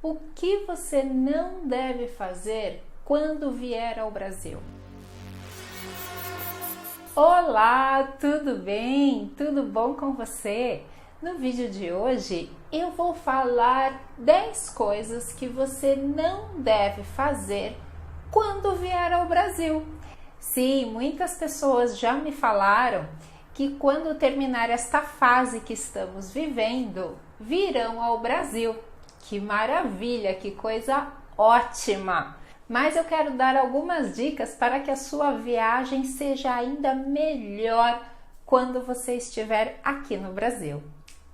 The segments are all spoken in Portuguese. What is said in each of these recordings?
O que você não deve fazer quando vier ao Brasil? Olá, tudo bem? Tudo bom com você? No vídeo de hoje eu vou falar 10 coisas que você não deve fazer quando vier ao Brasil. Sim, muitas pessoas já me falaram que quando terminar esta fase que estamos vivendo, virão ao Brasil. Que maravilha, que coisa ótima! Mas eu quero dar algumas dicas para que a sua viagem seja ainda melhor quando você estiver aqui no Brasil.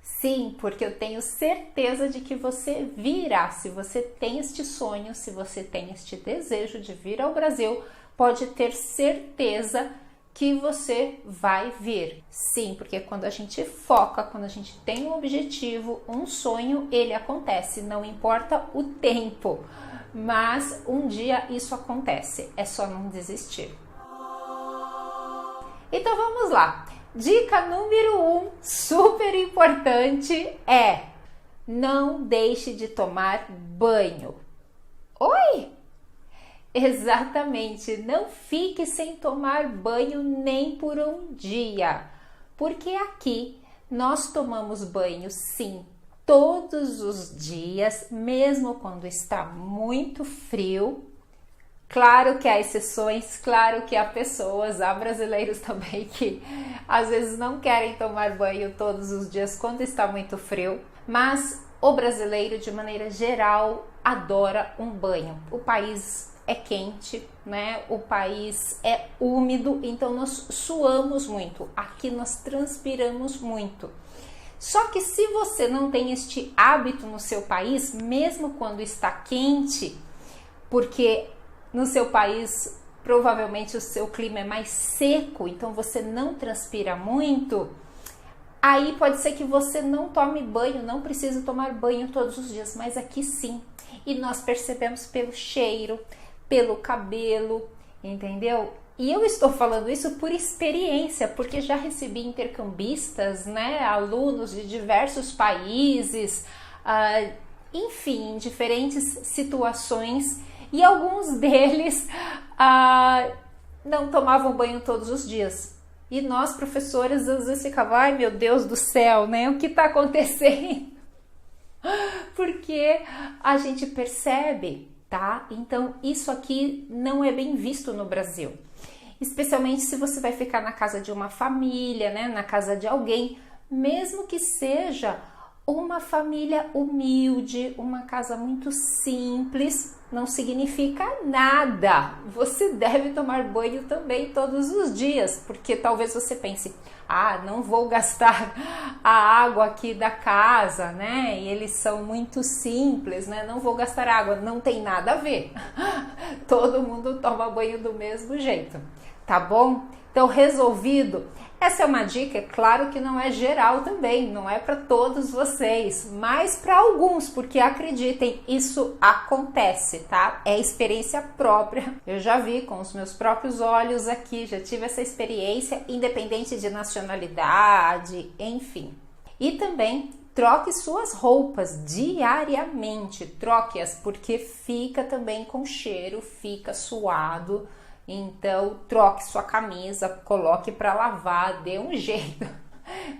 Sim, porque eu tenho certeza de que você virá. Se você tem este sonho, se você tem este desejo de vir ao Brasil, pode ter certeza que você vai vir. Sim, porque quando a gente foca, quando a gente tem um objetivo, um sonho, ele acontece, não importa o tempo, mas um dia isso acontece, é só não desistir. Então vamos lá. Dica número 1, super importante, é: não deixe de tomar banho. Oi? Exatamente, não fique sem tomar banho nem por um dia, porque aqui nós tomamos banho sim, todos os dias, mesmo quando está muito frio. Claro que há exceções, claro que há pessoas, há brasileiros também que às vezes não querem tomar banho todos os dias quando está muito frio, mas o brasileiro, de maneira geral, adora um banho. O país é quente, né? O país é úmido, então nós suamos muito. Aqui nós transpiramos muito. Só que se você não tem este hábito no seu país, mesmo quando está quente, porque no seu país provavelmente o seu clima é mais seco, então você não transpira muito, aí pode ser que você não tome banho, não precisa tomar banho todos os dias, mas aqui sim. E nós percebemos pelo cheiro, pelo cabelo, entendeu? E eu estou falando isso por experiência, porque já recebi intercambistas, né, alunos de diversos países, enfim, em diferentes situações, e alguns deles não tomavam banho todos os dias. E nós, professores, às vezes ficava, ai meu Deus do céu, né, o que está acontecendo? Porque a gente percebe, tá? Então isso aqui não é bem visto no Brasil, especialmente se você vai ficar na casa de uma família, né? Na casa de alguém, mesmo que seja uma família humilde, uma casa muito simples, não significa nada. Você deve tomar banho também todos os dias, porque talvez você pense, não vou gastar a água aqui da casa, né? E eles são muito simples, né? Não vou gastar água. Não tem nada a ver. Todo mundo toma banho do mesmo jeito, tá bom? Então, resolvido? Essa é uma dica, é claro que não é geral também, não é para todos vocês, mas para alguns, porque acreditem, isso acontece, tá? É experiência própria. Eu já vi com os meus próprios olhos aqui, já tive essa experiência, independente de nacionalidade, enfim. E também troque suas roupas diariamente, troque-as, porque fica também com cheiro, fica suado. Então, troque sua camisa, coloque para lavar, dê um jeito,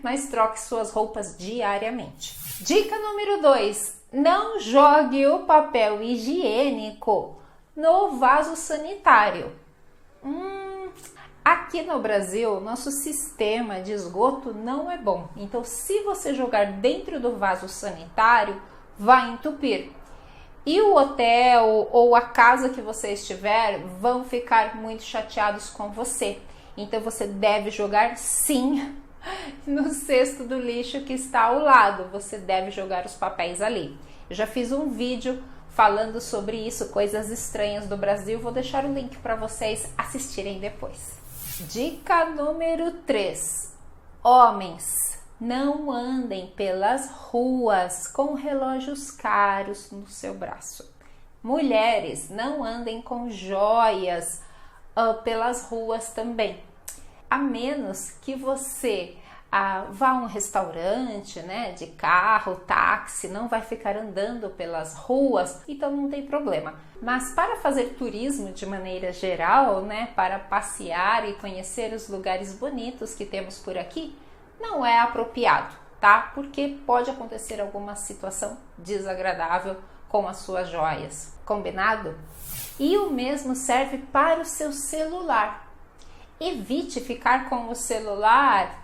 mas troque suas roupas diariamente. Dica número 2, não jogue o papel higiênico no vaso sanitário. Aqui no Brasil, nosso sistema de esgoto não é bom, então se você jogar dentro do vaso sanitário, vai entupir. E o hotel ou a casa que você estiver vão ficar muito chateados com você. Então você deve jogar sim no cesto do lixo que está ao lado. Você deve jogar os papéis ali. Eu já fiz um vídeo falando sobre isso, coisas estranhas do Brasil. Vou deixar o link para vocês assistirem depois. Dica número 3. Homens, não andem pelas ruas com relógios caros no seu braço. Mulheres, não andem com joias pelas ruas também. A menos que você vá a um restaurante, né, de carro, táxi, não vai ficar andando pelas ruas, então não tem problema. Mas para fazer turismo de maneira geral, né, para passear e conhecer os lugares bonitos que temos por aqui, não é apropriado, tá? Porque pode acontecer alguma situação desagradável com as suas joias. Combinado? E o mesmo serve para o seu celular. Evite ficar com o celular,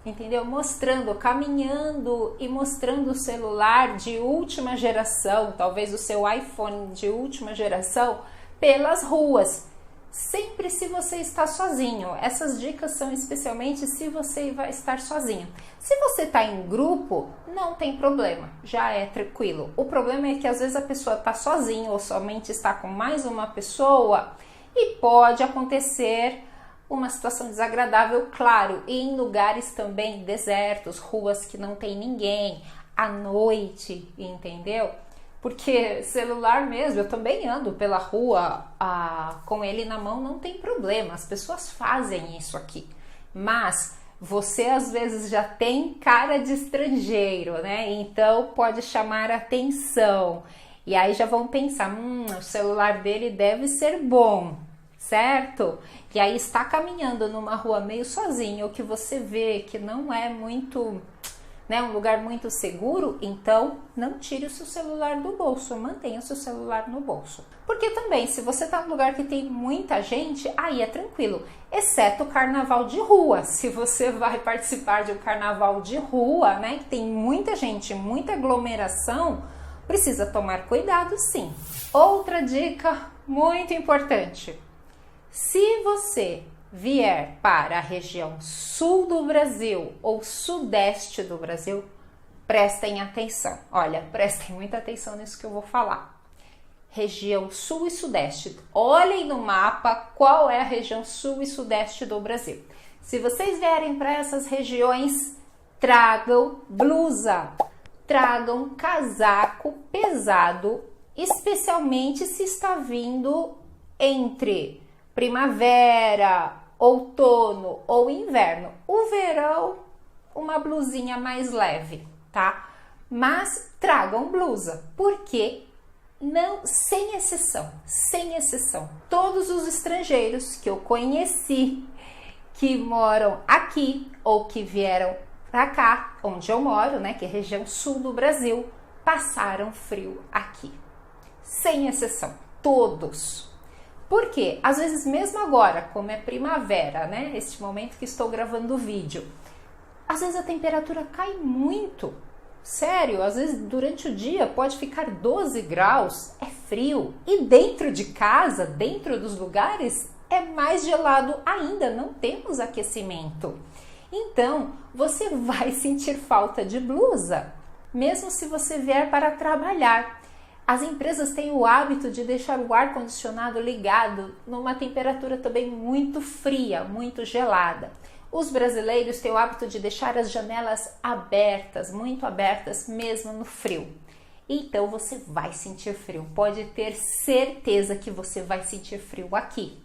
entendeu? Mostrando, caminhando e mostrando o celular de última geração, talvez o seu iPhone de última geração, pelas ruas. Sempre se você está sozinho. Essas dicas são especialmente se você vai estar sozinho. Se você está em grupo, não tem problema, já é tranquilo. O problema é que às vezes a pessoa está sozinha ou somente está com mais uma pessoa e pode acontecer uma situação desagradável, claro, e em lugares também desertos, ruas que não tem ninguém, à noite, entendeu? Porque celular mesmo, eu também ando pela rua com ele na mão, não tem problema, as pessoas fazem isso aqui. Mas você às vezes já tem cara de estrangeiro, né? Então pode chamar atenção. E aí já vão pensar, o celular dele deve ser bom, certo? E aí está caminhando numa rua meio sozinho, que você vê que não é muito, né, um lugar muito seguro, então não tire o seu celular do bolso, mantenha o seu celular no bolso. Porque também, se você está num lugar que tem muita gente, aí é tranquilo, exceto o carnaval de rua. Se você vai participar de um carnaval de rua, né, que tem muita gente, muita aglomeração, precisa tomar cuidado sim. Outra dica muito importante: se você vier para a região sul do Brasil ou sudeste do Brasil, prestem atenção. Olha, prestem muita atenção nisso que eu vou falar. Região sul e sudeste. Olhem no mapa qual é a região sul e sudeste do Brasil. Se vocês vierem para essas regiões, tragam blusa, tragam casaco pesado, especialmente se está vindo entre primavera, outono ou inverno. O verão, uma blusinha mais leve, tá? Mas tragam blusa, porque não, sem exceção, todos os estrangeiros que eu conheci que moram aqui ou que vieram para cá, onde eu moro, né, que é a região sul do Brasil, passaram frio aqui. Sem exceção, todos. Porque, às vezes, mesmo agora, como é primavera, né? Este momento que estou gravando o vídeo, às vezes a temperatura cai muito. Sério, às vezes durante o dia pode ficar 12 graus, é frio. E dentro de casa, dentro dos lugares, é mais gelado ainda, não temos aquecimento. Então, você vai sentir falta de blusa, mesmo se você vier para trabalhar. As empresas têm o hábito de deixar o ar-condicionado ligado numa temperatura também muito fria, muito gelada. Os brasileiros têm o hábito de deixar as janelas abertas, muito abertas, mesmo no frio. Então você vai sentir frio, pode ter certeza que você vai sentir frio aqui.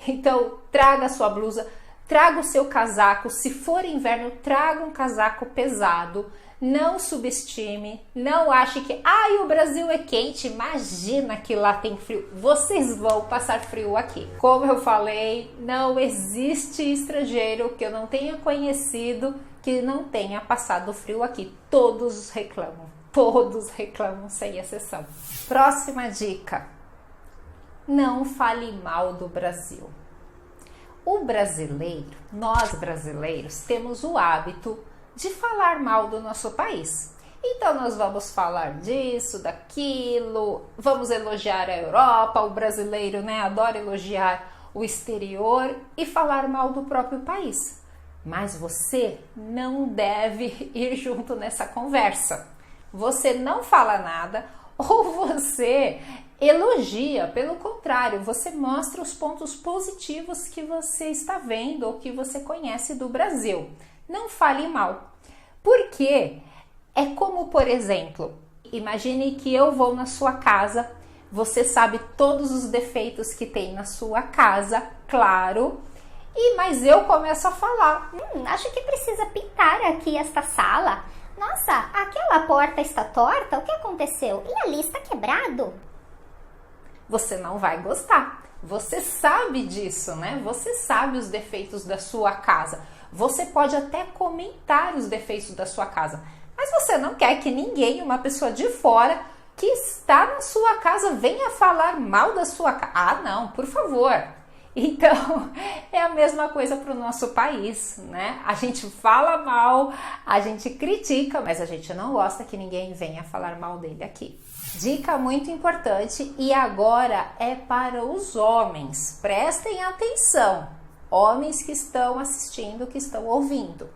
Então traga a sua blusa, traga o seu casaco, se for inverno, traga um casaco pesado. Não subestime, não ache que o Brasil é quente, imagina que lá tem frio. Vocês vão passar frio aqui. Como eu falei, não existe estrangeiro que eu não tenha conhecido que não tenha passado frio aqui. Todos reclamam sem exceção. Próxima dica: não fale mal do Brasil. O brasileiro, nós brasileiros, temos o hábito de falar mal do nosso país. Então nós vamos falar disso, daquilo, vamos elogiar a Europa, o brasileiro, né, adora elogiar o exterior e falar mal do próprio país. Mas você não deve ir junto nessa conversa. Você não fala nada ou você elogia, pelo contrário, você mostra os pontos positivos que você está vendo ou que você conhece do Brasil. Não fale mal, porque é como, por exemplo, imagine que eu vou na sua casa, você sabe todos os defeitos que tem na sua casa, claro, Mas eu começo a falar. Acho que precisa pintar aqui esta sala. Nossa, aquela porta está torta, o que aconteceu? E ali está quebrado. Você não vai gostar. Você sabe disso, né? Você sabe os defeitos da sua casa. Você pode até comentar os defeitos da sua casa, mas você não quer que ninguém, uma pessoa de fora que está na sua casa, venha falar mal da sua casa. Ah, não, por favor. Então, é a mesma coisa para o nosso país, né? A gente fala mal, a gente critica, mas a gente não gosta que ninguém venha falar mal dele aqui. Dica muito importante, e agora é para os homens. Prestem atenção, homens que estão assistindo, que estão ouvindo.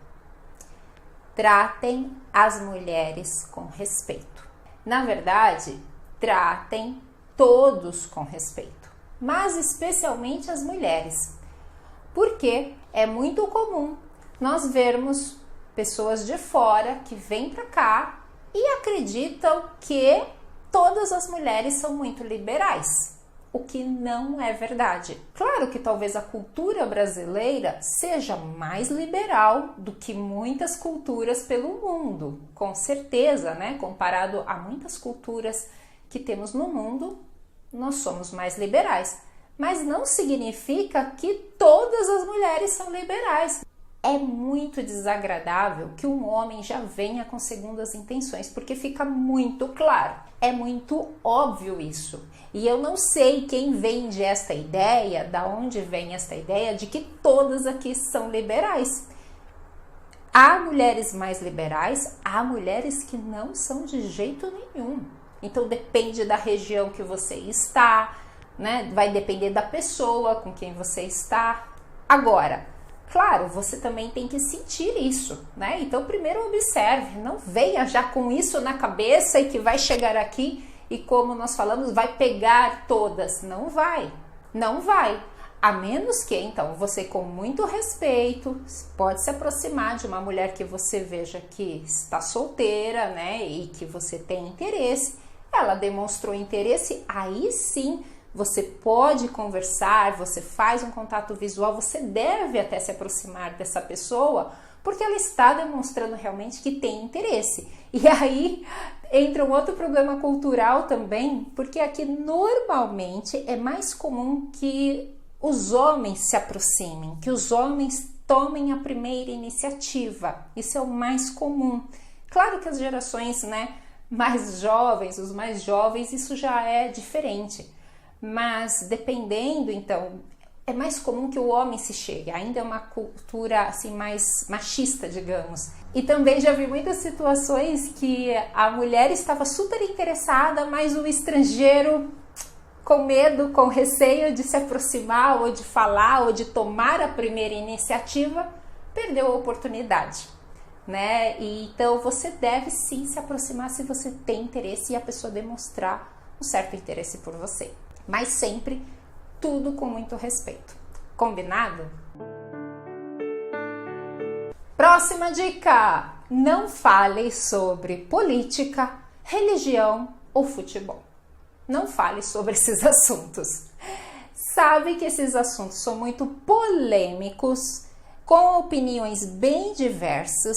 Tratem as mulheres com respeito. Na verdade, tratem todos com respeito, mas especialmente as mulheres, porque é muito comum nós vermos pessoas de fora que vêm para cá e acreditam que todas as mulheres são muito liberais, o que não é verdade. Claro que talvez a cultura brasileira seja mais liberal do que muitas culturas pelo mundo, com certeza, né? Comparado a muitas culturas que temos no mundo, nós somos mais liberais, mas não significa que todas as mulheres são liberais. É muito desagradável que um homem já venha com segundas intenções, porque fica muito claro, é muito óbvio isso. E eu não sei quem vende esta ideia, da onde vem esta ideia de que todas aqui são liberais. Há mulheres mais liberais, há mulheres que não são de jeito nenhum. Então depende da região que você está, né? Vai depender da pessoa com quem você está. Agora, claro, você também tem que sentir isso, né? Então primeiro observe, não venha já com isso na cabeça e que vai chegar aqui e, como nós falamos, vai pegar todas. Não vai, não vai. A menos que, então, você com muito respeito pode se aproximar de uma mulher que você veja que está solteira, né? E que você tem interesse. Ela demonstrou interesse, aí sim você pode conversar, você faz um contato visual, você deve até se aproximar dessa pessoa, porque ela está demonstrando realmente que tem interesse. E aí entra um outro problema cultural também, porque aqui normalmente é mais comum que os homens se aproximem, que os homens tomem a primeira iniciativa. Isso é o mais comum. Claro que as gerações, né, mais jovens, os mais jovens, isso já é diferente. Mas dependendo, então, é mais comum que o homem se chegue. Ainda é uma cultura assim mais machista, digamos. E também já vi muitas situações que a mulher estava super interessada, mas o estrangeiro, com medo, com receio de se aproximar, ou de falar, ou de tomar a primeira iniciativa, perdeu a oportunidade, né? E então você deve sim se aproximar se você tem interesse e a pessoa demonstrar um certo interesse por você. Mas sempre tudo com muito respeito. Combinado? Próxima dica: não fale sobre política, religião ou futebol. Não fale sobre esses assuntos. Sabe que esses assuntos são muito polêmicos, com opiniões bem diversas,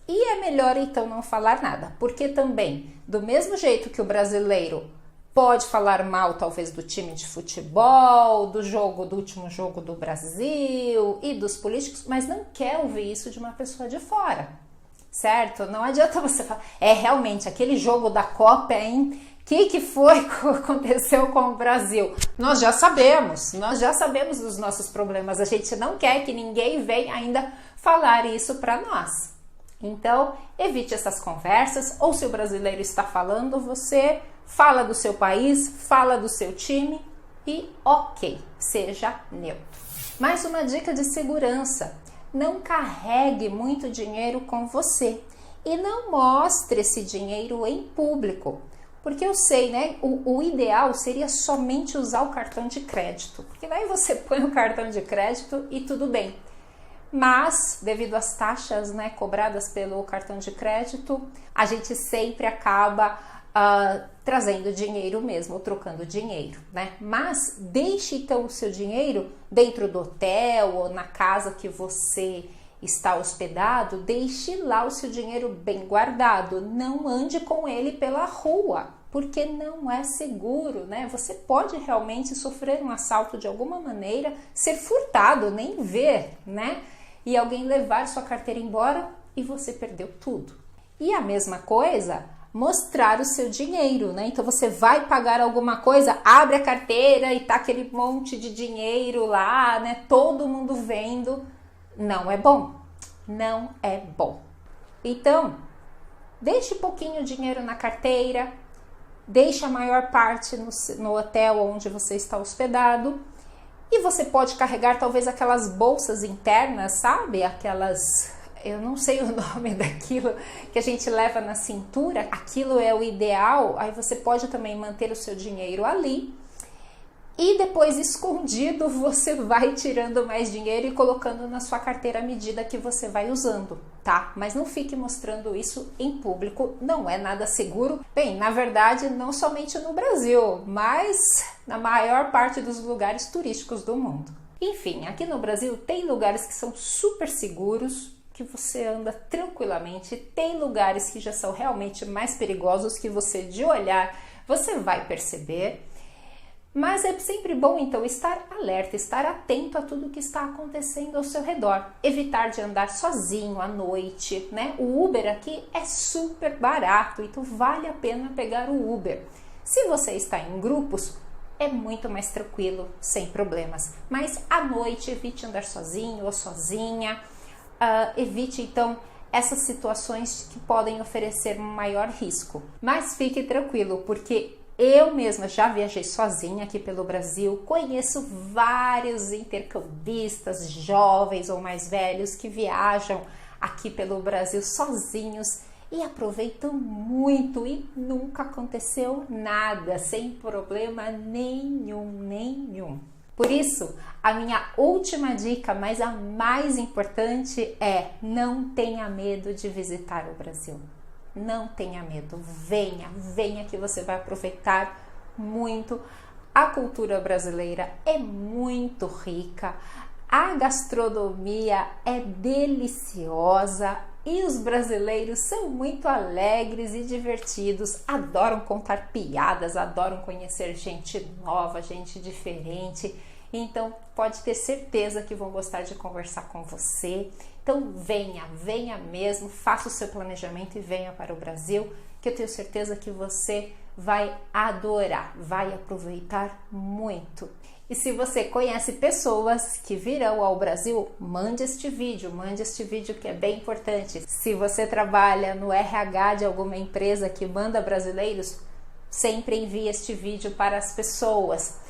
e é melhor então não falar nada, porque também, do mesmo jeito que o brasileiro pode falar mal talvez do time de futebol, do último jogo do Brasil e dos políticos, mas não quer ouvir isso de uma pessoa de fora, certo? Não adianta você falar, realmente aquele jogo da Copa, hein? Que foi que aconteceu com o Brasil? Nós já sabemos dos nossos problemas, a gente não quer que ninguém venha ainda falar isso para nós. Então, evite essas conversas, ou se o brasileiro está falando, você fala do seu país, fala do seu time e ok, seja neutro. Mais uma dica de segurança: não carregue muito dinheiro com você e não mostre esse dinheiro em público, porque eu sei, né, o ideal seria somente usar o cartão de crédito, porque daí você põe o cartão de crédito e tudo bem. Mas, devido às taxas, né, cobradas pelo cartão de crédito, a gente sempre acaba trazendo dinheiro mesmo, ou trocando dinheiro, né? Mas deixe então o seu dinheiro dentro do hotel ou na casa que você está hospedado, deixe lá o seu dinheiro bem guardado, não ande com ele pela rua, porque não é seguro, né? Você pode realmente sofrer um assalto de alguma maneira, ser furtado, nem ver, né? E alguém levar sua carteira embora e você perdeu tudo. E a mesma coisa, mostrar o seu dinheiro, né? Então você vai pagar alguma coisa, abre a carteira e tá aquele monte de dinheiro lá, né? Todo mundo vendo. Não é bom. Não é bom. Então, deixe um pouquinho de dinheiro na carteira, deixe a maior parte no hotel onde você está hospedado. E você pode carregar talvez aquelas bolsas internas, sabe? Aquelas, eu não sei o nome daquilo que a gente leva na cintura. Aquilo é o ideal. Aí você pode também manter o seu dinheiro ali. E depois, escondido, você vai tirando mais dinheiro e colocando na sua carteira à medida que você vai usando, tá? Mas não fique mostrando isso em público, não é nada seguro. Bem, na verdade, não somente no Brasil, mas na maior parte dos lugares turísticos do mundo. Enfim, aqui no Brasil tem lugares que são super seguros, que você anda tranquilamente, tem lugares que já são realmente mais perigosos, que você de olhar, você vai perceber. Mas é sempre bom, então, estar alerta, estar atento a tudo que está acontecendo ao seu redor. Evitar de andar sozinho à noite, né? O Uber aqui é super barato, então vale a pena pegar o Uber. Se você está em grupos, é muito mais tranquilo, sem problemas. Mas à noite, evite andar sozinho ou sozinha. Evite, então, essas situações que podem oferecer um maior risco. Mas fique tranquilo, porque eu mesma já viajei sozinha aqui pelo Brasil, conheço vários intercambistas jovens ou mais velhos que viajam aqui pelo Brasil sozinhos e aproveitam muito e nunca aconteceu nada, sem problema nenhum. Por isso, a minha última dica, mas a mais importante é: não tenha medo de visitar o Brasil. Não tenha medo, venha que você vai aproveitar muito. A cultura brasileira é muito rica, a gastronomia é deliciosa e os brasileiros são muito alegres e divertidos, adoram contar piadas, adoram conhecer gente nova, gente diferente. Então pode ter certeza que vão gostar de conversar com você. Então venha mesmo, faça o seu planejamento e venha para o Brasil, que eu tenho certeza que você vai adorar, vai aproveitar muito. E se você conhece pessoas que virão ao Brasil, mande este vídeo que é bem importante. Se você trabalha no RH de alguma empresa que manda brasileiros, sempre envie este vídeo para as pessoas.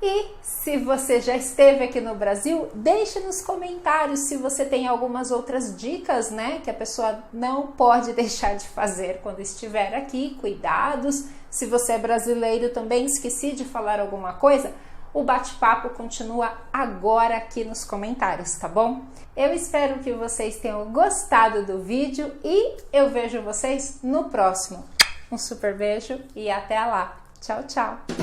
E se você já esteve aqui no Brasil, deixe nos comentários se você tem algumas outras dicas, né, que a pessoa não pode deixar de fazer quando estiver aqui. Cuidados. Se você é brasileiro também, esqueci de falar alguma coisa, o bate-papo continua agora aqui nos comentários, tá bom? Eu espero que vocês tenham gostado do vídeo e eu vejo vocês no próximo. Um super beijo e até lá. Tchau, tchau!